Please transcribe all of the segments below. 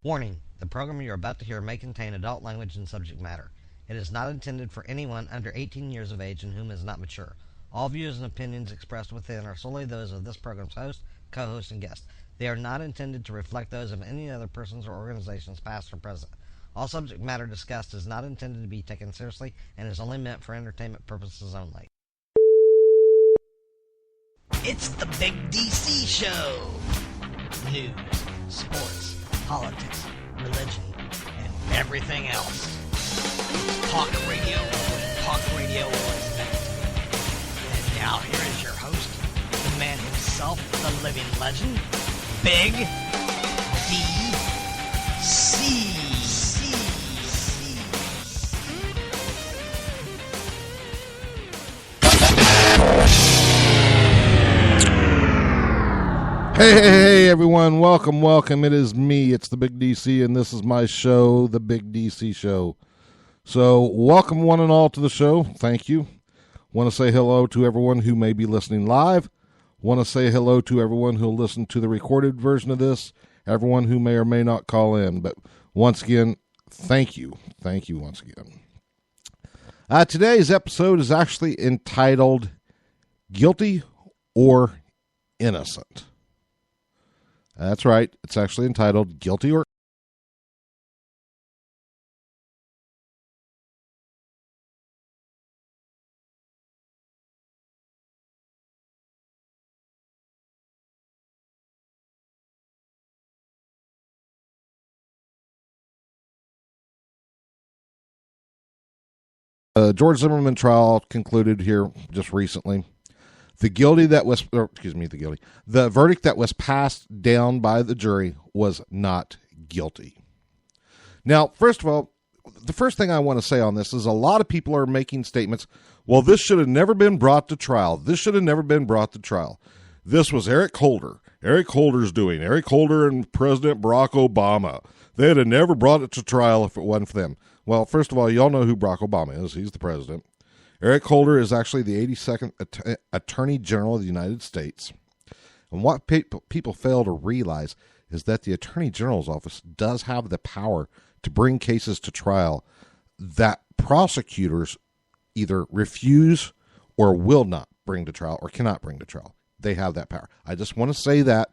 Warning, the program you're about to hear may contain adult language and subject matter. It is not intended for anyone under 18 years of age and whom is not mature. All views and opinions expressed within are solely those of this program's host, co-host, and guest. They are not intended to reflect those of any other persons or organizations, past or present. All subject matter discussed is not intended to be taken seriously and is only meant for entertainment purposes only. It's the Big DC Show! News, sports, politics, religion, and everything else. Talk radio, talk radio always meant. And now here is your host, the man himself, the living legend, Big DC. Hey, everyone. Welcome. It is me. It's the Big DC, and this is my show, the Big DC Show. So, welcome one and all to the show. Thank you. Want to say hello to everyone who may be listening live. Want to say hello to everyone who will listen to the recorded version of this. Everyone who may or may not call in. But once again, thank you. Thank you once again. Today's episode is actually entitled Guilty or Innocent. That's right. It's actually entitled Guilty or Goerge Zimmerman trial concluded here just recently. The verdict that was passed down by the jury was not guilty. Now, first of all, the first thing I want to say on this is a lot of people are making statements, well, this should have never been brought to trial. This should have never been brought to trial. This was Eric Holder. Eric Holder's doing. Eric Holder and President Barack Obama. They'd have never brought it to trial if it wasn't for them. Well, first of all, y'all know who Barack Obama is. He's the president. Eric Holder is actually the 82nd Attorney General of the United States. And what people fail to realize is that the Attorney General's office does have the power to bring cases to trial that prosecutors either refuse or will not bring to trial or cannot bring to trial. They have that power. I just want to say that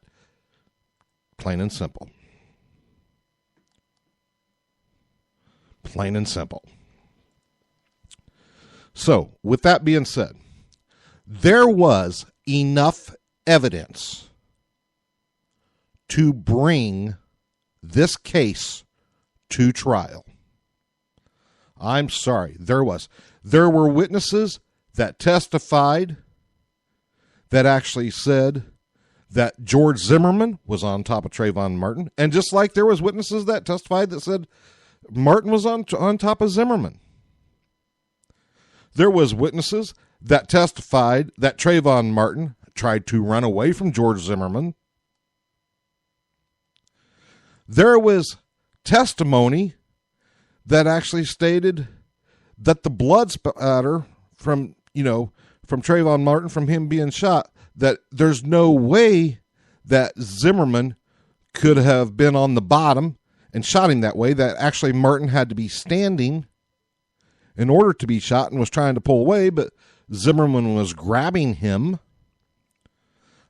plain and simple. Plain and simple. So, with that being said, there was enough evidence to bring this case to trial. I'm sorry, there was. There were witnesses that testified that actually said that Goerge Zimmerman was on top of Trayvon Martin, and just like there was witnesses that testified that said Martin was on top of Zimmerman. There was witnesses that testified that Trayvon Martin tried to run away from Goerge Zimmerman. There was testimony that actually stated that the blood spatter from Trayvon Martin, from him being shot, that there's no way that Zimmerman could have been on the bottom and shot him that way, that actually Martin had to be standing in order to be shot and was trying to pull away, but Zimmerman was grabbing him.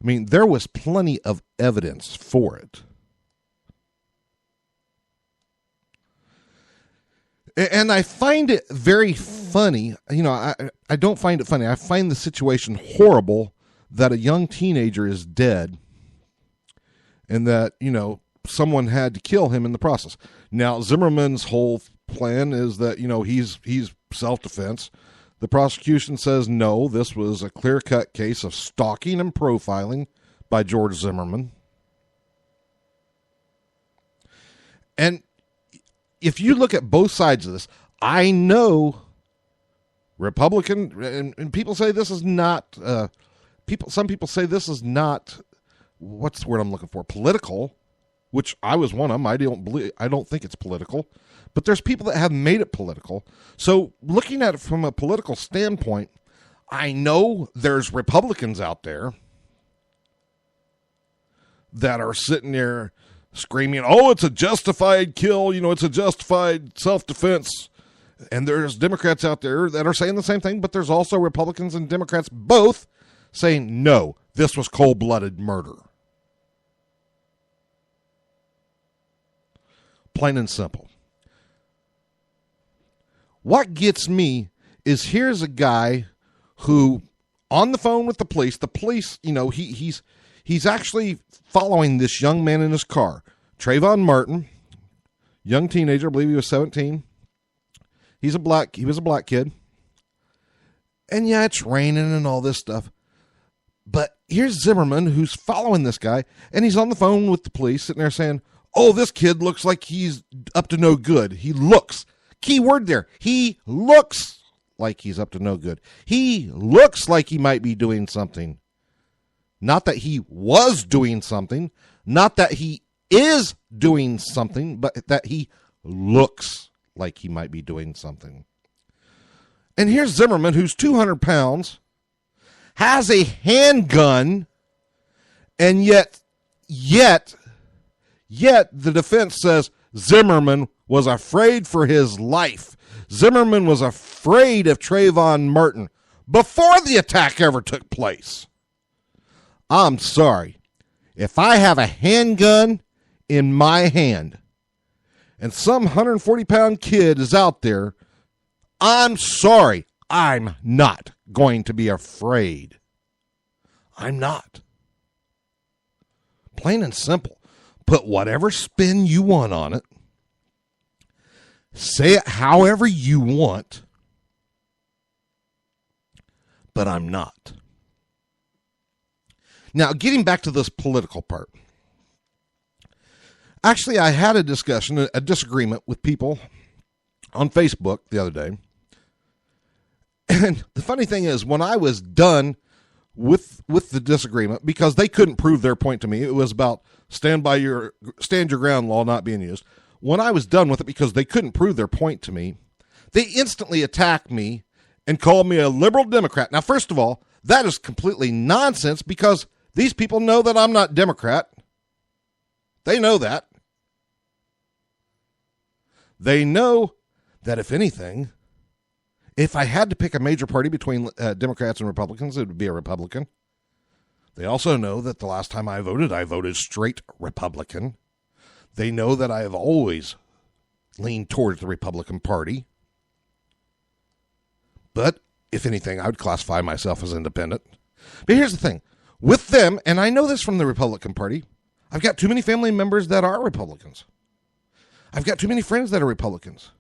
I mean, there was plenty of evidence for it. And I find it very funny. I don't find it funny. I find the situation horrible that a young teenager is dead and that, someone had to kill him in the process. Now, Zimmerman's whole plan is that, he's self-defense. The prosecution says, no, this was a clear-cut case of stalking and profiling by Goerge Zimmerman. And if you look at both sides of this, I know Republican, and people say this is not, some people say this is not, what's the word I'm looking for, political, which I was one of them. I don't think it's political. But there's people that have made it political. So looking at it from a political standpoint, I know there's Republicans out there that are sitting there screaming, oh, it's a justified kill, it's a justified self-defense. And there's Democrats out there that are saying the same thing, but there's also Republicans and Democrats both saying, no, this was cold-blooded murder. Plain and simple. What gets me is here's a guy who, on the phone with the police, he's actually following this young man in his car. Trayvon Martin, young teenager, I believe he was 17. He was a black kid. And yeah, it's raining and all this stuff. But here's Zimmerman, who's following this guy, and he's on the phone with the police, sitting there saying, oh, this kid looks like he's up to no good. He looks. Key word there. He looks like he's up to no good. He looks like he might be doing something. Not that he was doing something. Not that he is doing something, but that he looks like he might be doing something. And here's Zimmerman, who's 200 pounds, has a handgun, and yet the defense says Zimmerman was afraid for his life. Zimmerman was afraid of Trayvon Martin before the attack ever took place. I'm sorry. If I have a handgun in my hand and some 140-pound kid is out there, I'm sorry. I'm not going to be afraid. I'm not. Plain and simple. Put whatever spin you want on it. Say it however you want. But I'm not. Now, getting back to this political part. Actually, I had a discussion, a disagreement with people on Facebook the other day. And the funny thing is, when I was done with the disagreement, because they couldn't prove their point to me, it was about stand your ground law not being used. When I was done with it, because they couldn't prove their point to me, they instantly attacked me and called me a liberal Democrat. Now, first of all, that is completely nonsense, because these people know that I'm not Democrat. They know that. They know that, if anything, if I had to pick a major party between Democrats and Republicans, it would be a Republican. They also know that the last time I voted straight Republican. They know that I have always leaned towards the Republican Party. But, if anything, I would classify myself as independent. But here's the thing. With them, and I know this from the Republican Party, I've got too many family members that are Republicans. I've got too many friends that are Republicans.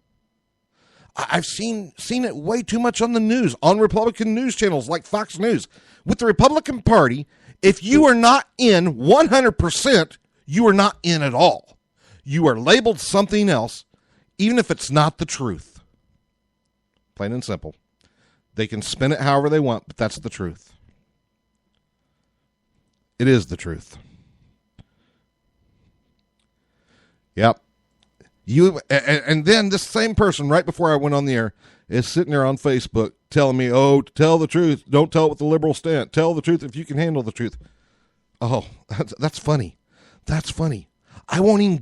I've seen it way too much on the news, on Republican news channels like Fox News. With the Republican Party, if you are not in 100%, you are not in at all. You are labeled something else, even if it's not the truth. Plain and simple. They can spin it however they want, but that's the truth. It is the truth. Yep. And then this same person, right before I went on the air, is sitting there on Facebook telling me, oh, tell the truth. Don't tell it with the liberal slant. Tell the truth if you can handle the truth. Oh, that's funny. That's funny. I won't even